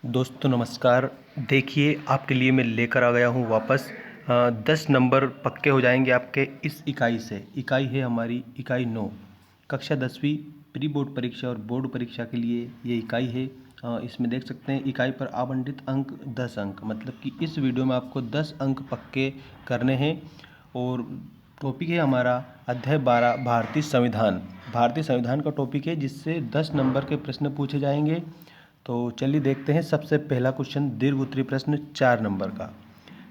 दोस्तों नमस्कार। देखिए आपके लिए मैं लेकर आ गया हूँ वापस 10 नंबर पक्के हो जाएंगे आपके इस इकाई से। इकाई है हमारी इकाई 9, कक्षा 10वीं प्री बोर्ड परीक्षा और बोर्ड परीक्षा के लिए ये इकाई है। इसमें देख सकते हैं इकाई पर आवंटित अंक 10 अंक, मतलब कि इस वीडियो में आपको 10 अंक पक्के करने हैं। और टॉपिक है हमारा अध्याय 12 भारतीय संविधान। भारतीय संविधान का टॉपिक है जिससे 10 नंबर के प्रश्न पूछे जाएंगे। तो चलिए देखते हैं। सबसे पहला क्वेश्चन दीर्घ उत्तरीय प्रश्न 4 नंबर का,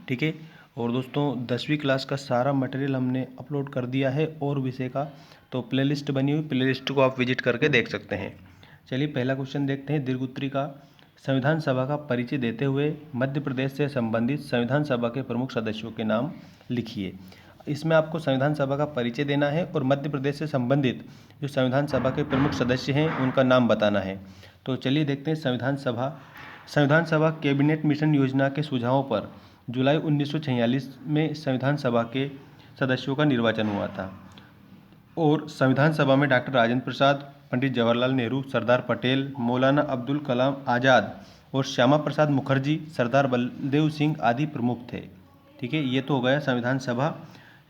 ठीक है। और दोस्तों 10वीं क्लास का सारा मटेरियल हमने अपलोड कर दिया है और विषय का, तो प्लेलिस्ट बनी हुई, प्लेलिस्ट को आप विजिट करके देख सकते हैं। चलिए पहला क्वेश्चन देखते हैं दीर्घ उत्तरीय का। संविधान सभा का परिचय देते हुए मध्य प्रदेश से संबंधित संविधान सभा के प्रमुख सदस्यों के नाम लिखिए। इसमें आपको संविधान सभा का परिचय देना है और मध्य प्रदेश से संबंधित जो संविधान सभा के प्रमुख सदस्य हैं उनका नाम बताना है। तो चलिए देखते हैं। संविधान सभा कैबिनेट मिशन योजना के सुझावों पर जुलाई 1946 में संविधान सभा के सदस्यों का निर्वाचन हुआ था। और संविधान सभा में डॉक्टर राजेंद्र प्रसाद, पंडित जवाहरलाल नेहरू, सरदार पटेल, मौलाना अब्दुल कलाम आज़ाद और श्यामा प्रसाद मुखर्जी, सरदार बलदेव सिंह आदि प्रमुख थे। ठीक है, ये तो हो गया संविधान सभा,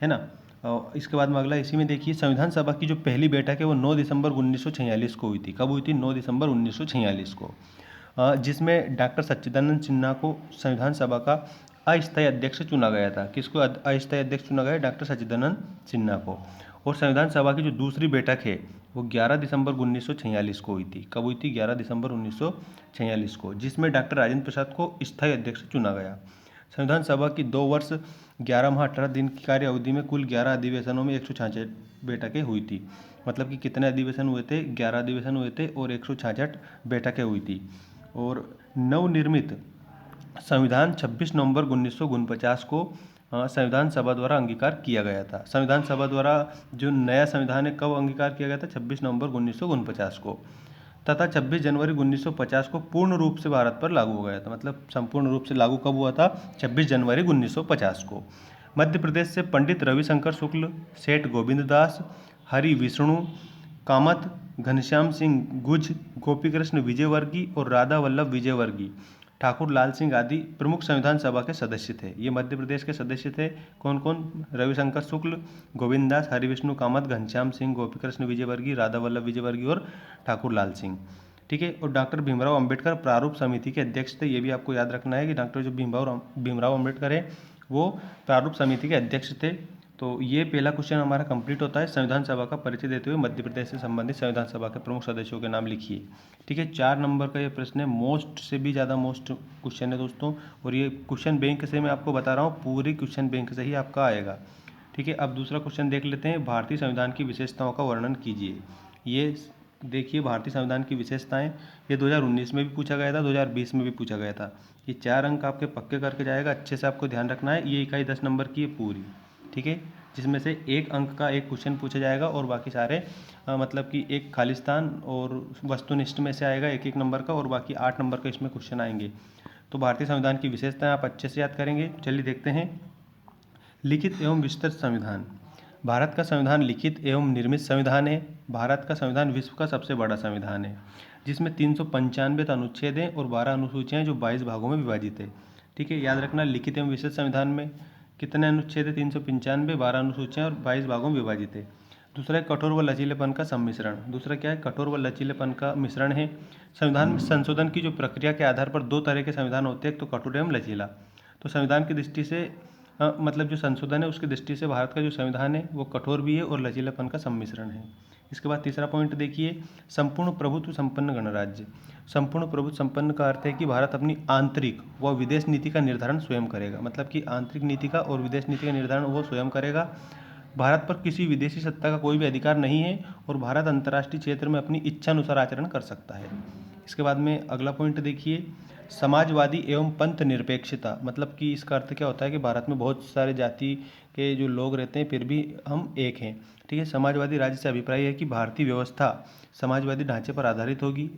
है ना। और इसके बाद में अगला इसी में देखिए, संविधान सभा की जो पहली बैठक है वो 9 दिसंबर 1946 को हुई थी। कब हुई थी? 9 दिसंबर 1946 को, जिसमें डॉक्टर सच्चिदानंद सिन्हा को संविधान सभा का अस्थायी अध्यक्ष चुना गया था। किसको अस्थायी अध्यक्ष चुना गया? डॉक्टर सच्चिदानंद सिन्हा को। और संविधान सभा की जो दूसरी बैठक है वो 11 दिसंबर 1946 को हुई थी। कब हुई थी? 11 दिसंबर 1946 को, जिसमें डॉक्टर राजेंद्र प्रसाद को स्थायी अध्यक्ष चुना गया। संविधान सभा की 2 वर्ष 11 माह 18 दिन की कार्य अवधि में कुल 11 अधिवेशनों में 166 बैठकें हुई थी। मतलब कि कितने अधिवेशन हुए थे? 11 अधिवेशन हुए थे और 166 बैठकें हुई थी। और नवनिर्मित संविधान 26 नवंबर 1949 को संविधान सभा द्वारा अंगीकार किया गया था। संविधान सभा द्वारा जो नया संविधान है कब अंगीकार किया गया था? 26 नवंबर 1949 को। तथा 26 जनवरी 1950 को पूर्ण रूप से भारत पर लागू हो गया था। मतलब संपूर्ण रूप से लागू कब हुआ था? 26 जनवरी 1950 को। मध्य प्रदेश से पंडित रविशंकर शुक्ल, सेठ गोविंद दास, हरि विष्णु कामत, घनश्याम सिंह गुज, गोपीकृष्ण विजयवर्गीय और राधा वल्लभ विजयवर्गीय, ठाकुर लाल सिंह आदि प्रमुख संविधान सभा के सदस्य थे। ये मध्य प्रदेश के सदस्य थे। कौन कौन? रविशंकर शुक्ल, गोविंद दास, हरिविष्णु कामत, घनश्याम सिंह, गोपीकृष्ण विजयवर्गीय, राधा वल्लभ विजयवर्गीय और ठाकुर लाल सिंह। ठीक है। और डॉक्टर भीमराव अंबेडकर प्रारूप समिति के अध्यक्ष थे। ये भी आपको याद रखना है कि डॉक्टर जो भीमराव अंबेडकर है वो प्रारूप समिति के अध्यक्ष थे। तो ये पहला क्वेश्चन हमारा कंप्लीट होता है। संविधान सभा का परिचय देते हुए मध्य प्रदेश से संबंधित संविधान सभा के प्रमुख सदस्यों के नाम लिखिए। ठीक है, 4 नंबर का ये प्रश्न है। मोस्ट से भी ज़्यादा मोस्ट क्वेश्चन है दोस्तों। और ये क्वेश्चन बैंक से मैं आपको बता रहा हूँ, पूरी क्वेश्चन बैंक से ही आपका आएगा। ठीक है, अब दूसरा क्वेश्चन देख लेते हैं। भारतीय संविधान की विशेषताओं का वर्णन कीजिए। ये देखिए भारतीय संविधान की विशेषताएं, ये 2019 में भी पूछा गया था, 2020 में भी पूछा गया था। ये 4 अंक आपके पक्के करके जाएगा। अच्छे से आपको ध्यान रखना है। ये इकाई 10 नंबर की है पूरी, ठीक है, जिसमें से 1 अंक का एक क्वेश्चन पूछा जाएगा और बाकी सारे मतलब कि एक खालिस्तान और वस्तुनिष्ठ में से आएगा 1-1 नंबर का, और बाकी 8 नंबर का इसमें क्वेश्चन आएंगे। तो भारतीय संविधान की विशेषताएं आप अच्छे से याद करेंगे। चलिए देखते हैं। लिखित एवं विस्तृत संविधान। भारत का संविधान लिखित एवं निर्मित संविधान है। भारत का संविधान विश्व का सबसे बड़ा संविधान है, जिसमें 395 अनुच्छेद हैं और 12 अनुसूचियाँ जो 22 भागों में विभाजित है। ठीक है, याद रखना। लिखित एवं विस्तृत संविधान में कितने अनुच्छेद है? 395, 12 अनुसूचियाँ और 22 भागों में विभाजित है। दूसरा है कठोर व लचीलेपन का सम्मिश्रण। दूसरा क्या है? कठोर व लचीलेपन का मिश्रण है। संविधान में संशोधन की जो प्रक्रिया के आधार पर 2 तरह के संविधान होते हैं, एक तो कठोर एवं लचीला। तो संविधान की दृष्टि से मतलब जो संशोधन है उसकी दृष्टि से भारत का जो संविधान है वो कठोर भी है और लचीलापन का सम्मिश्रण है। इसके बाद तीसरा पॉइंट देखिए, संपूर्ण प्रभुत्व संपन्न गणराज्य। संपूर्ण प्रभुत्व संपन्न का अर्थ है कि भारत अपनी आंतरिक व विदेश नीति का निर्धारण स्वयं करेगा। मतलब कि आंतरिक नीति का और विदेश नीति का निर्धारण वो स्वयं करेगा। भारत पर किसी विदेशी सत्ता का कोई भी अधिकार नहीं है और भारत अंतर्राष्ट्रीय क्षेत्र में अपनी इच्छा अनुसार आचरण कर सकता है। इसके बाद में अगला पॉइंट देखिए, समाजवादी एवं पंथ निरपेक्षता। मतलब कि इसका अर्थ क्या होता है कि भारत में बहुत सारे जाति के जो लोग रहते हैं फिर भी हम एक हैं। ठीक है, समाजवादी राज्य से अभिप्राय है कि भारतीय व्यवस्था समाजवादी ढांचे पर आधारित होगी।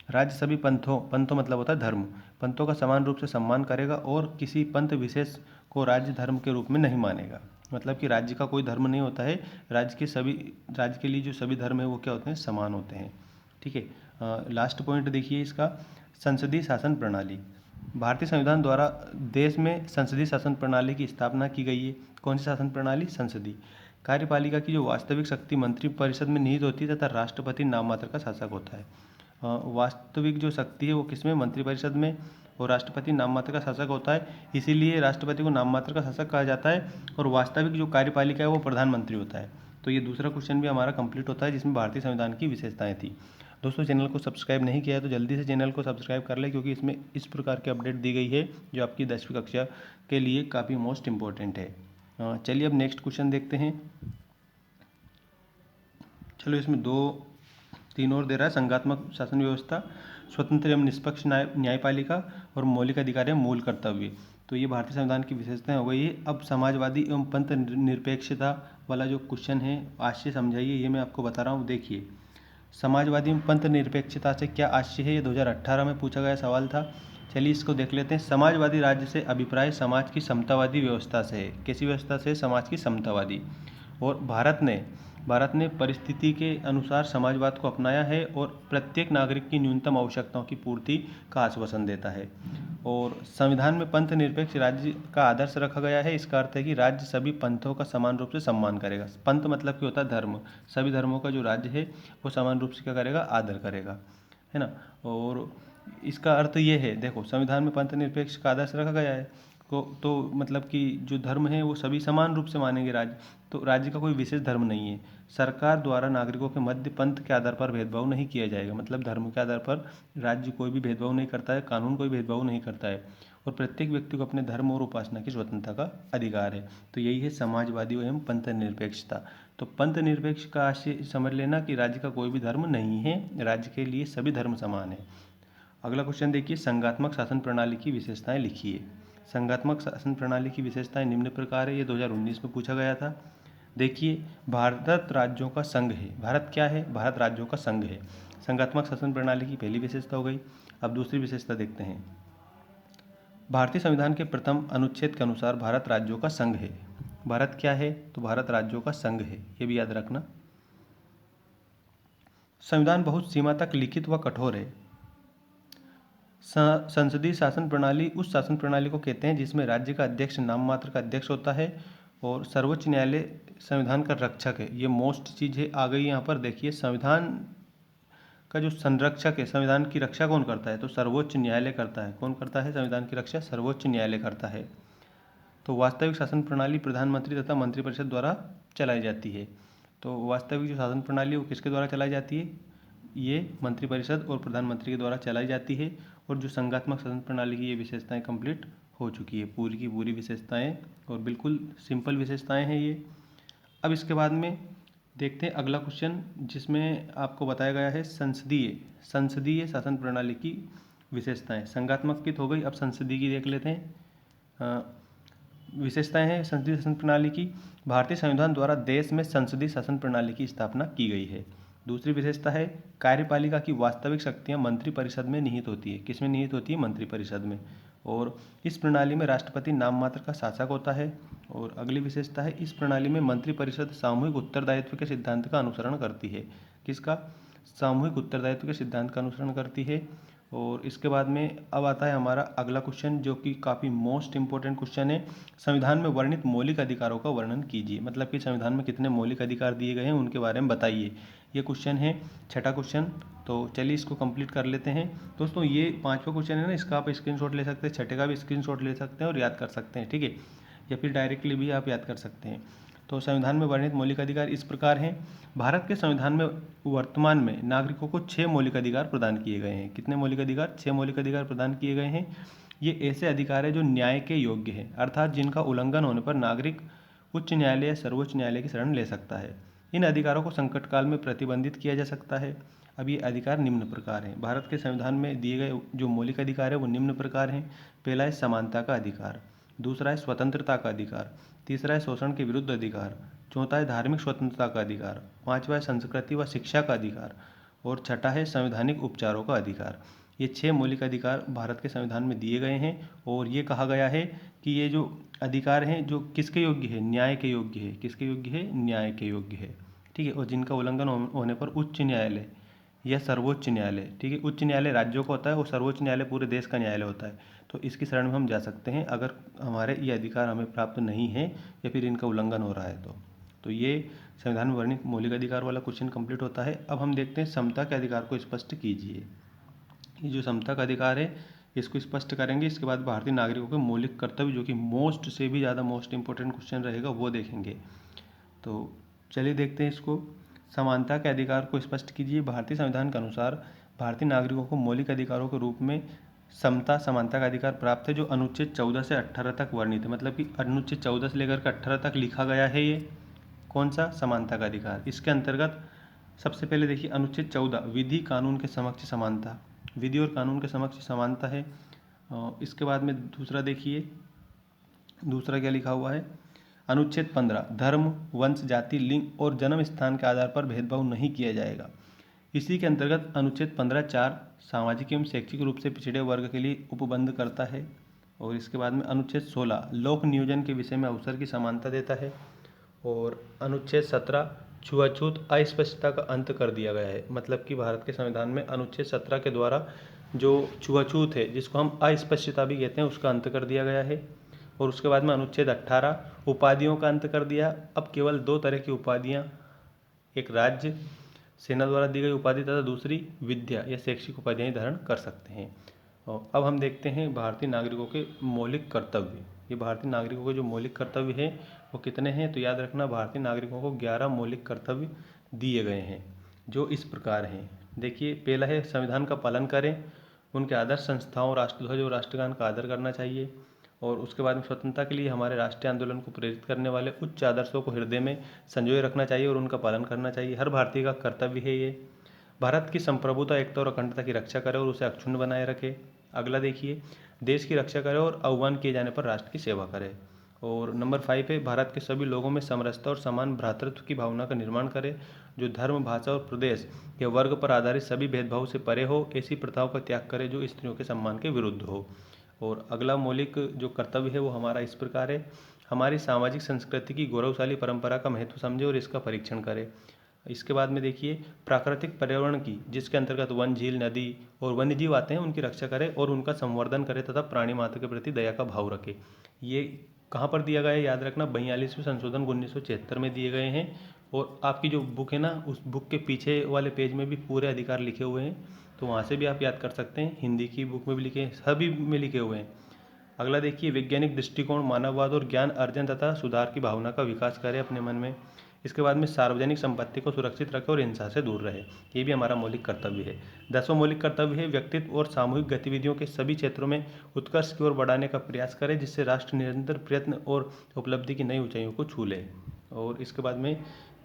राज्य सभी पंथों मतलब होता है धर्म, पंथों का समान रूप से सम्मान करेगा और किसी पंथ विशेष को राज्य धर्म के रूप में नहीं मानेगा। मतलब कि राज्य का कोई धर्म नहीं होता है। राज्य के लिए जो सभी धर्म है वो क्या होते हैं? समान होते हैं। ठीक है, लास्ट पॉइंट देखिए इसका, संसदीय शासन प्रणाली। भारतीय संविधान द्वारा देश में संसदीय शासन प्रणाली की स्थापना की गई है। कौन सी शासन प्रणाली? संसदीय। कार्यपालिका की जो वास्तविक शक्ति मंत्रिपरिषद में निहित होती है तथा राष्ट्रपति नाम मात्र का शासक होता है। वास्तविक जो शक्ति है वो किसमें? मंत्रिपरिषद में, और राष्ट्रपति नाम मात्र का शासक होता है, इसीलिए राष्ट्रपति को नाम मात्र का शासक कहा जाता है। और वास्तविक जो कार्यपालिका है वो प्रधानमंत्री होता है। तो ये दूसरा क्वेश्चन भी हमारा कंप्लीट होता है जिसमें भारतीय संविधान की विशेषताएं थी। दोस्तों, चैनल को सब्सक्राइब नहीं किया है तो जल्दी से चैनल को सब्सक्राइब कर लें, क्योंकि इसमें इस प्रकार की अपडेट दी गई है जो आपकी 10वीं कक्षा के लिए काफ़ी मोस्ट इम्पोर्टेंट है। चलिए अब नेक्स्ट क्वेश्चन देखते हैं। चलो, इसमें 2-3 और दे रहा है। संघात्मक शासन व्यवस्था, स्वतंत्र एवं निष्पक्ष न्यायपालिका और मौलिक अधिकार एवं मूल कर्तव्य। तो ये भारतीय संविधान की विशेषताएं हो गई है। अब समाजवादी एवं पंथ निरपेक्षता वाला जो क्वेश्चन है आशय समझाइए, ये मैं आपको बता रहा हूँ। देखिए, समाजवादी एवं पंथ निरपेक्षता से क्या आशय है, ये 2018 में पूछा गया सवाल था। चलिए इसको देख लेते हैं। समाजवादी राज्य से अभिप्राय समाज की समतावादी व्यवस्था से है। कैसी व्यवस्था से? समाज की समतावादी। और भारत ने परिस्थिति के अनुसार समाजवाद को अपनाया है और प्रत्येक नागरिक की न्यूनतम आवश्यकताओं की पूर्ति का आश्वासन देता है। और संविधान में पंथ निरपेक्ष राज्य का आदर्श रखा गया है। इसका अर्थ है कि राज्य सभी पंथों का समान रूप से सम्मान करेगा। पंथ मतलब कि होता है धर्म। सभी धर्मों का जो राज्य है वो समान रूप से क्या करेगा? आदर करेगा, है ना। और इसका अर्थ ये है, देखो, संविधान में पंथ निरपेक्ष का आदर्श रखा गया है तो मतलब कि जो धर्म है वो सभी समान रूप से मानेंगे राज्य। तो राज्य का कोई विशेष धर्म नहीं है। सरकार द्वारा नागरिकों के मध्य पंथ के आधार पर भेदभाव नहीं किया जाएगा। मतलब धर्म के आधार पर राज्य कोई भी भेदभाव नहीं करता है, कानून कोई भेदभाव नहीं करता है। और प्रत्येक व्यक्ति को अपने धर्म और उपासना की स्वतंत्रता का अधिकार है। तो यही है समाजवादी एवं पंथ निरपेक्षता। तो पंथ निरपेक्ष का आशय समझ लेना कि राज्य का कोई भी धर्म नहीं है, राज्य के लिए सभी धर्म समान है। अगला क्वेश्चन देखिए, संघात्मक शासन प्रणाली की विशेषताएं लिखिए। संघात्मक शासन प्रणाली की विशेषताएं निम्न प्रकार है। ये 2019 में पूछा गया था। देखिए, भारत राज्यों का संघ है। भारत क्या है? भारत राज्यों का संघ है। संघात्मक शासन प्रणाली की पहली विशेषता हो गई। अब दूसरी विशेषता देखते हैं। भारतीय संविधान के प्रथम अनुच्छेद के अनुसार भारत राज्यों का संघ है। भारत क्या है? तो भारत राज्यों का संघ है, ये भी याद रखना। संविधान बहुत सीमा तक लिखित व कठोर है। संसदीय शासन प्रणाली उस शासन प्रणाली को कहते हैं जिसमें राज्य का अध्यक्ष नाम मात्र का अध्यक्ष होता है और सर्वोच्च न्यायालय संविधान का रक्षक है। ये मोस्ट चीज़ है, आ गई यहाँ पर। देखिए, संविधान का जो संरक्षक है, संविधान की रक्षा कौन करता है? तो सर्वोच्च न्यायालय करता है। कौन करता है संविधान की रक्षा? सर्वोच्च न्यायालय करता है। तो वास्तविक शासन प्रणाली प्रधानमंत्री तथा मंत्रिपरिषद द्वारा चलाई जाती है। तो वास्तविक जो शासन प्रणाली है वो किसके द्वारा चलाई जाती है? ये मंत्रिपरिषद और प्रधानमंत्री के द्वारा चलाई जाती है। और जो संघात्मक शासन प्रणाली की ये विशेषताएं कंप्लीट हो चुकी है, पूरी की पूरी विशेषताएं, और बिल्कुल सिंपल विशेषताएं हैं ये। अब इसके बाद में देखते हैं अगला क्वेश्चन, जिसमें आपको बताया गया है संसदीय शासन प्रणाली की विशेषताएं। संघात्मक की तो हो गई, अब संसदीय की देख लेते हैं। विशेषताएं हैं संसदीय शासन प्रणाली की। भारतीय संविधान द्वारा देश में संसदीय शासन प्रणाली की स्थापना की गई है। दूसरी विशेषता है कार्यपालिका की वास्तविक शक्तियां मंत्रिपरिषद में निहित होती है। किसमें निहित होती है? मंत्रिपरिषद में। और इस प्रणाली में राष्ट्रपति नाम मात्र का शासक होता है। और अगली विशेषता है, इस प्रणाली में मंत्रिपरिषद सामूहिक उत्तरदायित्व के सिद्धांत का अनुसरण करती है। किसका? सामूहिक उत्तरदायित्व के सिद्धांत का अनुसरण करती है। और इसके बाद में अब आता है हमारा अगला क्वेश्चन, जो कि काफ़ी मोस्ट इंपॉर्टेंट क्वेश्चन है। संविधान में वर्णित मौलिक अधिकारों का वर्णन कीजिए। मतलब कि संविधान में कितने मौलिक अधिकार दिए गए हैं उनके बारे में बताइए। ये क्वेश्चन है, छठा क्वेश्चन। तो चलिए इसको कंप्लीट कर लेते हैं। दोस्तों, ये पांचवा क्वेश्चन है ना, इसका आप स्क्रीनशॉट ले सकते हैं, छठे का भी स्क्रीनशॉट ले सकते हैं और याद कर सकते हैं, ठीक है। या फिर डायरेक्टली भी आप याद कर सकते हैं। तो संविधान में वर्णित मौलिक अधिकार इस प्रकार हैं। भारत के संविधान में वर्तमान में नागरिकों को 6 मौलिक अधिकार प्रदान किए गए हैं। कितने मौलिक अधिकार? 6 मौलिक अधिकार प्रदान किए गए हैं। ये ऐसे अधिकार है जो न्याय के योग्य है, अर्थात जिनका उल्लंघन होने पर नागरिक उच्च न्यायालय या सर्वोच्च न्यायालय की शरण ले सकता है। इन अधिकारों को संकट काल में प्रतिबंधित किया जा सकता है। अब ये अधिकार निम्न प्रकार हैं। भारत के संविधान में दिए गए जो मौलिक अधिकार है वो निम्न प्रकार हैं। पहला है समानता का अधिकार, दूसरा है स्वतंत्रता का अधिकार, तीसरा है शोषण के विरुद्ध अधिकार, चौथा है धार्मिक स्वतंत्रता का अधिकार, पांचवा है संस्कृति व शिक्षा का अधिकार, और छठा है संवैधानिक उपचारों का अधिकार। ये 6 मौलिक अधिकार भारत के संविधान में दिए गए हैं। और ये कहा गया है कि ये जो अधिकार हैं जो किसके योग्य है? न्याय के योग्य है। किसके योग्य है? न्याय के योग्य है, ठीक है। और जिनका उल्लंघन होने पर उच्च न्यायालय या सर्वोच्च न्यायालय, ठीक है। उच्च न्यायालय राज्यों का होता है और सर्वोच्च न्यायालय पूरे देश का न्यायालय होता है। तो इसकी शरण में हम जा सकते हैं अगर हमारे ये अधिकार हमें प्राप्त नहीं है या फिर इनका उल्लंघन हो रहा है तो ये संविधान में वर्णित मौलिक अधिकार वाला क्वेश्चन कंप्लीट होता है। अब हम देखते हैं समता के अधिकार को स्पष्ट कीजिए। ये जो समता का अधिकार है इसको स्पष्ट करेंगे। इसके बाद भारतीय नागरिकों के मौलिक कर्तव्य, जो कि मोस्ट से भी ज़्यादा मोस्ट इंपॉर्टेंट क्वेश्चन रहेगा, वो देखेंगे। तो चलिए देखते हैं इसको। समानता के अधिकार को स्पष्ट कीजिए। भारतीय संविधान के अनुसार भारतीय नागरिकों को मौलिक अधिकारों के रूप में समता समानता का अधिकार प्राप्त है, जो अनुच्छेद 14 से 18 तक वर्णित है। मतलब कि अनुच्छेद 14 से लेकर के 18 तक लिखा गया है ये कौन सा समानता का अधिकार। इसके अंतर्गत सबसे पहले देखिए अनुच्छेद 14 विधि कानून के समक्ष समानता, विधि और कानून के समक्ष समानता है। इसके बाद में दूसरा देखिए, दूसरा क्या लिखा हुआ है, अनुच्छेद 15 धर्म वंश जाति लिंग और जन्म स्थान के आधार पर भेदभाव नहीं किया जाएगा। इसी के अंतर्गत अनुच्छेद 15(4) सामाजिक एवं शैक्षिक रूप से पिछड़े वर्ग के लिए उपबंध करता है। और इसके बाद में अनुच्छेद 16 लोक नियोजन के विषय में अवसर की समानता देता है। और अनुच्छेद 17 छुआछूत अस्पृश्यता का अंत कर दिया गया है। मतलब कि भारत के संविधान में अनुच्छेद 17 के द्वारा जो छुआछूत है, जिसको हम अस्पृश्यता भी कहते हैं, उसका अंत कर दिया गया है। और उसके बाद में अनुच्छेद 18 उपाधियों का अंत कर दिया। अब केवल 2 तरह की उपाधियाँ, एक राज्य सेना द्वारा दी गई उपाधि तथा दूसरी विद्या या शैक्षिक उपाधियाँ धारण कर सकते हैं। और अब हम देखते हैं भारतीय नागरिकों के मौलिक कर्तव्य। ये भारतीय नागरिकों के जो मौलिक कर्तव्य हैं वो कितने हैं, तो याद रखना भारतीय नागरिकों को 11 मौलिक कर्तव्य दिए गए हैं, जो इस प्रकार हैं। देखिए पहला है संविधान का पालन करें, उनके आदर्श संस्थाओं राष्ट्रध्वज और राष्ट्रगान का आदर करना चाहिए। और उसके बाद में स्वतंत्रता के लिए हमारे राष्ट्रीय आंदोलन को प्रेरित करने वाले उच्च आदर्शों को हृदय में संजोए रखना चाहिए और उनका पालन करना चाहिए। हर भारतीय का कर्तव्य है ये। भारत की संप्रभुता एकता और अखंडता की रक्षा करे और उसे अक्षुण्ण बनाए रखे। अगला देखिए, देश की रक्षा करे और आह्वान किए जाने पर राष्ट्र की सेवा करे। और नंबर 5 है भारत के सभी लोगों में समरसता और समान भ्रातृत्व की भावना का निर्माण करे, जो धर्म भाषा और प्रदेश या वर्ग पर आधारित सभी भेदभाव से परे हो, ऐसी प्रथाओं का त्याग करे जो स्त्रियों के सम्मान के विरुद्ध हो। और अगला मौलिक जो कर्तव्य है वो हमारा इस प्रकार है, हमारी सामाजिक संस्कृति की गौरवशाली परंपरा का महत्व समझे और इसका परीक्षण करे। इसके बाद में देखिए प्राकृतिक पर्यावरण की, जिसके अंतर्गत वन झील नदी और वन्य जीव आते हैं, उनकी रक्षा करे और उनका संवर्धन करे तथा प्राणी मात्र के प्रति दया का भाव रखे। ये कहाँ पर दिया गया है, याद रखना 42वें संशोधन 1976 में दिए गए हैं। और आपकी जो बुक है ना, उस बुक के पीछे वाले पेज में भी पूरे अधिकार लिखे हुए हैं, तो वहाँ से भी आप याद कर सकते हैं। हिंदी की बुक में भी लिखे हैं, सभी में लिखे हुए हैं। अगला देखिए वैज्ञानिक दृष्टिकोण मानववाद और ज्ञान अर्जन तथा सुधार की भावना का विकास करें अपने मन में। इसके बाद में सार्वजनिक संपत्ति को सुरक्षित रखें और हिंसा से दूर रहे, ये भी हमारा मौलिक कर्तव्य है। 10वां मौलिक कर्तव्य है व्यक्तित्व और सामूहिक गतिविधियों के सभी क्षेत्रों में उत्कर्ष की ओर बढ़ाने का प्रयास करें, जिससे राष्ट्र निरंतर प्रयत्न और उपलब्धि की नई ऊंचाइयों को छू ले। और इसके बाद में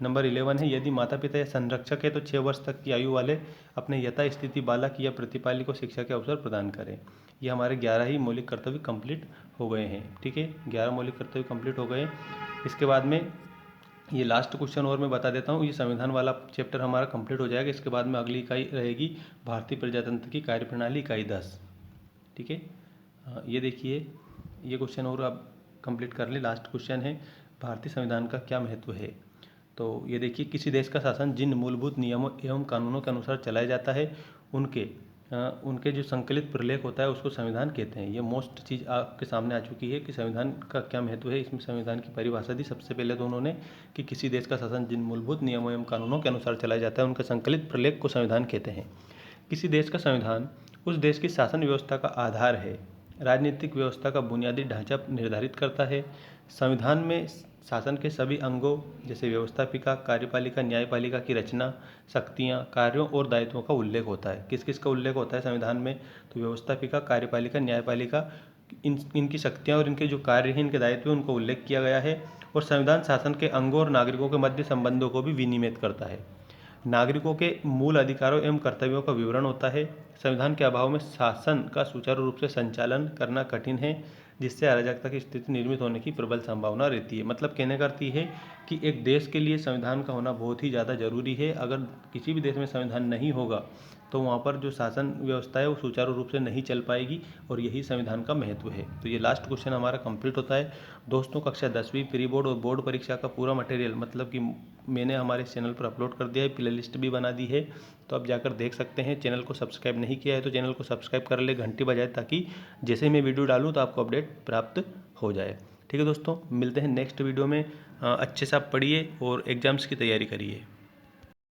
नंबर 11 है यदि माता पिता या संरक्षक है तो 6 वर्ष तक की आयु वाले अपने यथास्थिति बालक या प्रतिपाली को शिक्षा के अवसर प्रदान करें। ये हमारे 11 ही मौलिक कर्तव्य कंप्लीट हो गए हैं। ठीक है, 11 मौलिक कर्तव्य कंप्लीट हो गए। इसके बाद में ये लास्ट क्वेश्चन और मैं बता देता हूँ, ये संविधान वाला चैप्टर हमारा कंप्लीट हो जाएगा। इसके बाद में अगली इकाई रहेगी भारतीय प्रजातंत्र की कार्यप्रणाली, इकाई 10। ठीक है, ये देखिए ये क्वेश्चन और आप कंप्लीट कर लें। लास्ट क्वेश्चन है भारतीय संविधान का क्या महत्व है। तो ये देखिए किसी देश का शासन जिन मूलभूत नियमों एवं कानूनों के अनुसार चलाया जाता है उनके जो संकलित प्रलेख होता है उसको संविधान कहते हैं। ये मोस्ट चीज़ आपके सामने आ चुकी है कि संविधान का क्या महत्व है। इसमें संविधान की परिभाषा दी सबसे पहले तो उन्होंने कि किसी देश का शासन जिन मूलभूत नियमों एवं कानूनों के अनुसार चलाया जाता है उनके संकलित प्रलेख को संविधान कहते हैं। किसी देश का संविधान उस देश की शासन व्यवस्था का आधार है, राजनीतिक व्यवस्था का बुनियादी ढांचा निर्धारित करता है। संविधान में शासन के सभी अंगों जैसे व्यवस्थापिका, कार्यपालिका, न्यायपालिका की रचना, शक्तियाँ, कार्यों और दायित्वों का उल्लेख होता है। किस किस का उल्लेख होता है संविधान में, तो व्यवस्थापिका, कार्यपालिका, न्यायपालिका, इनकी शक्तियाँ और इनके जो कार्य हैं, इनके दायित्व उनको उल्लेख किया गया है। और संविधान शासन के अंगों और नागरिकों के मध्य संबंधों को भी विनियमित करता है। नागरिकों के मूल अधिकारों एवं कर्तव्यों का विवरण होता है। संविधान के अभाव में शासन का सुचारू रूप से संचालन करना कठिन है, जिससे अराजकता की स्थिति निर्मित होने की प्रबल संभावना रहती है। मतलब कहने का अर्थ ये है कि एक देश के लिए संविधान का होना बहुत ही ज़्यादा जरूरी है। अगर किसी भी देश में संविधान नहीं होगा तो वहाँ पर जो शासन व्यवस्था है वो सुचारू रूप से नहीं चल पाएगी और यही संविधान का महत्व है। तो ये लास्ट क्वेश्चन हमारा कंप्लीट होता है। दोस्तों, कक्षा 10वीं प्री बोर्ड और बोर्ड परीक्षा का पूरा मटेरियल मतलब कि मैंने हमारे चैनल पर अपलोड कर दिया है, प्ले लिस्ट भी बना दी है, तो आप जाकर देख सकते हैं। चैनल को सब्सक्राइब नहीं किया है तो चैनल को सब्सक्राइब कर ले, घंटी बजाए, ताकि जैसे ही मैं वीडियो डालूँ तो आपको अपडेट प्राप्त हो जाए। ठीक है दोस्तों, मिलते हैं नेक्स्ट वीडियो में। अच्छे से आप पढ़िए और एग्ज़ाम्स की तैयारी करिए।